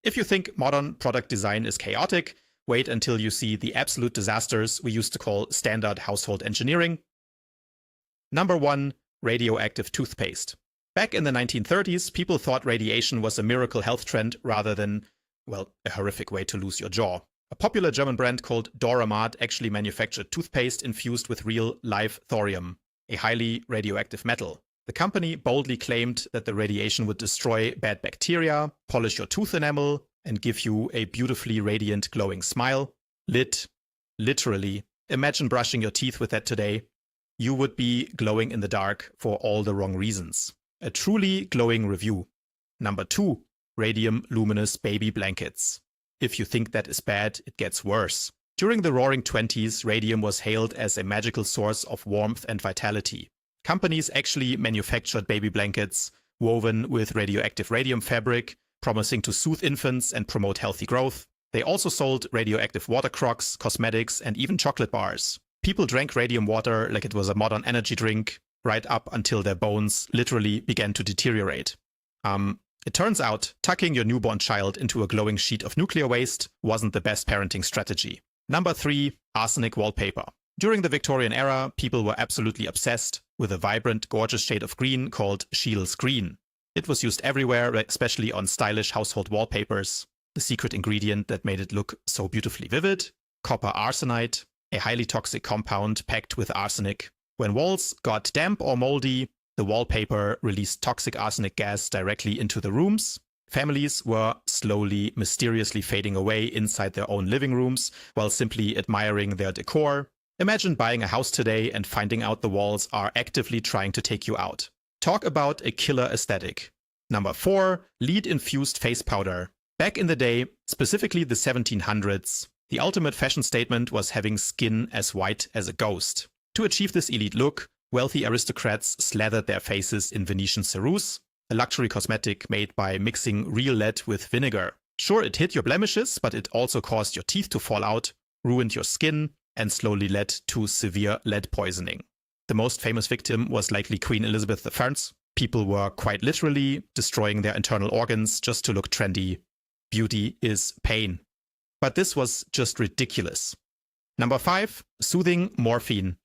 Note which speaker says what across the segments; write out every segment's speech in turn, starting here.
Speaker 1: If you think modern product design is chaotic, wait until you see the absolute disasters we used to call standard household engineering. Number 1. Radioactive toothpaste. Back in the 1930s, people thought radiation was a miracle health trend rather than, well, a horrific way to lose your jaw. A popular German brand called Doramat actually manufactured toothpaste infused with real live thorium, a highly radioactive metal. The company boldly claimed that the radiation would destroy bad bacteria, polish your tooth enamel, and give you a beautifully radiant glowing smile. Literally. Imagine brushing your teeth with that today. You would be glowing in the dark for all the wrong reasons. A truly glowing review. Number 2. Radium Luminous baby blankets. If you think that is bad, it gets worse. During the Roaring 20s, radium was hailed as a magical source of warmth and vitality. Companies actually manufactured baby blankets woven with radioactive radium fabric, promising to soothe infants and promote healthy growth. They also sold radioactive water crocs, cosmetics, and even chocolate bars. People drank radium water like it was a modern energy drink, right up until their bones literally began to deteriorate. It turns out, tucking your newborn child into a glowing sheet of nuclear waste wasn't the best parenting strategy. Number 3. Arsenic wallpaper. During the Victorian era, people were absolutely obsessed with a vibrant, gorgeous shade of green called Scheele's green. It was used everywhere, especially on stylish household wallpapers. The secret ingredient that made it look so beautifully vivid? Copper arsenite, a highly toxic compound packed with arsenic. When walls got damp or moldy, the wallpaper released toxic arsenic gas directly into the rooms. Families were slowly, mysteriously fading away inside their own living rooms while simply admiring their decor. Imagine buying a house today and finding out the walls are actively trying to take you out. Talk about a killer aesthetic. Number 4. Lead-infused face powder. Back in the day, specifically the 1700s, the ultimate fashion statement was having skin as white as a ghost. To achieve this elite look, wealthy aristocrats slathered their faces in Venetian ceruse, a luxury cosmetic made by mixing real lead with vinegar. Sure, it hid your blemishes, but it also caused your teeth to fall out, ruined your skin, and slowly led to severe lead poisoning. The most famous victim was likely Queen Elizabeth I. People were quite literally destroying their internal organs just to look trendy. Beauty is pain. But this was just ridiculous. Number 5. Soothing morphine.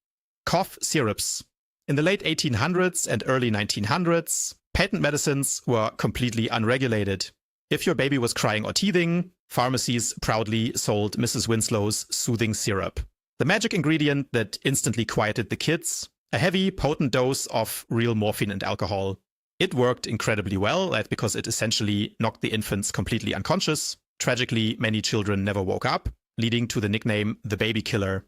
Speaker 1: Cough syrups. In the late 1800s and early 1900s, patent medicines were completely unregulated. If your baby was crying or teething, pharmacies proudly sold Mrs. Winslow's soothing syrup. The magic ingredient that instantly quieted the kids, a heavy, potent dose of real morphine and alcohol. It worked incredibly well, because it essentially knocked the infants completely unconscious. Tragically, many children never woke up, leading to the nickname the baby killer.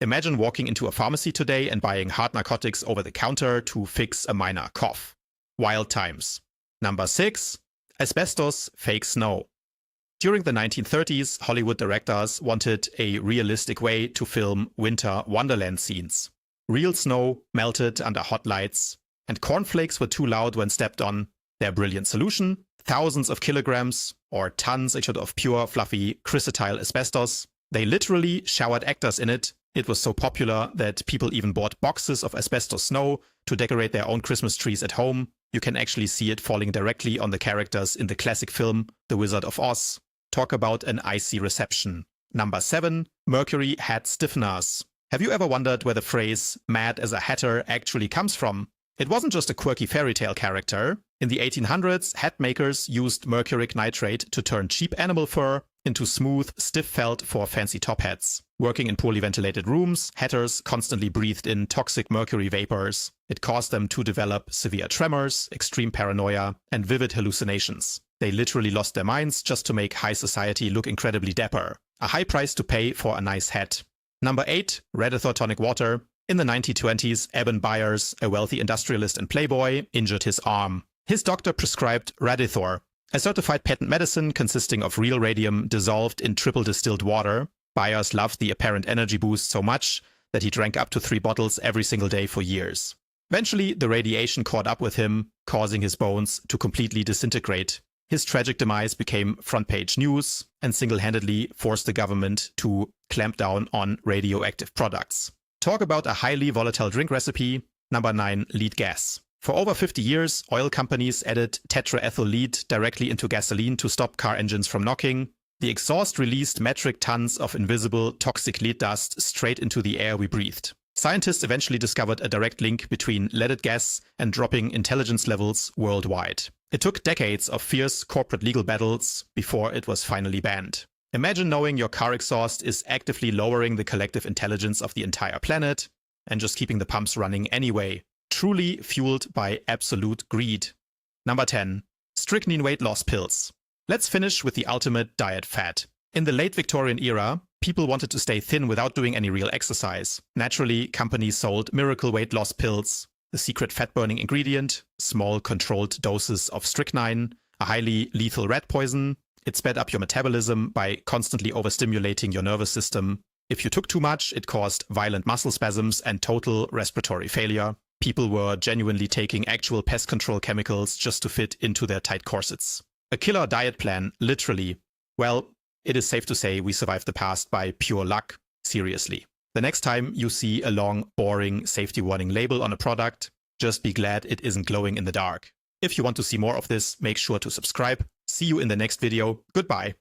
Speaker 1: Imagine walking into a pharmacy today and buying hard narcotics over the counter to fix a minor cough. Wild times. Number 6. Asbestos fake snow. During the 1930s, Hollywood directors wanted a realistic way to film winter wonderland scenes. Real snow melted under hot lights, and cornflakes were too loud when stepped on. Their brilliant solution? Thousands of kilograms, or tons actually, of pure, fluffy, chrysotile asbestos. They literally showered actors in it. It was so popular that people even bought boxes of asbestos snow to decorate their own Christmas trees at home. You can actually see it falling directly on the characters in the classic film The Wizard of Oz. Talk about an icy reception. Number 7. Mercury hat stiffeners. Have you ever wondered where the phrase "mad as a hatter" actually comes from? It wasn't just a quirky fairy tale character. In the 1800s, hat makers used mercuric nitrate to turn cheap animal fur into smooth, stiff felt for fancy top hats. Working in poorly ventilated rooms, hatters constantly breathed in toxic mercury vapors. It caused them to develop severe tremors, extreme paranoia, and vivid hallucinations. They literally lost their minds just to make high society look incredibly dapper. A high price to pay for a nice hat. Number 8. Radithor tonic water. In the 1920s, Eben Byers, a wealthy industrialist and playboy, injured his arm. His doctor prescribed Radithor, a certified patent medicine consisting of real radium dissolved in triple distilled water. Byers loved the apparent energy boost so much that he drank up to 3 bottles every single day for years. Eventually, the radiation caught up with him, causing his bones to completely disintegrate. His tragic demise became front-page news and single-handedly forced the government to clamp down on radioactive products. Talk about a highly volatile drink recipe. Number 9. Lead gas. For over 50 years, oil companies added tetraethyl lead directly into gasoline to stop car engines from knocking. The exhaust released metric tons of invisible, toxic lead dust straight into the air we breathed. Scientists eventually discovered a direct link between leaded gas and dropping intelligence levels worldwide. It took decades of fierce corporate legal battles before it was finally banned. Imagine knowing your car exhaust is actively lowering the collective intelligence of the entire planet and just keeping the pumps running anyway. Truly fueled by absolute greed. Number 10. Strychnine weight loss pills. Let's finish with the ultimate diet fad. In the late Victorian era, people wanted to stay thin without doing any real exercise. Naturally, companies sold miracle weight loss pills, the secret fat-burning ingredient, small controlled doses of strychnine, a highly lethal rat poison. It sped up your metabolism by constantly overstimulating your nervous system. If you took too much, it caused violent muscle spasms and total respiratory failure. People were genuinely taking actual pest control chemicals just to fit into their tight corsets. A killer diet plan, literally. Well, it is safe to say we survived the past by pure luck. Seriously. The next time you see a long, boring safety warning label on a product, just be glad it isn't glowing in the dark. If you want to see more of this, make sure to subscribe. See you in the next video. Goodbye.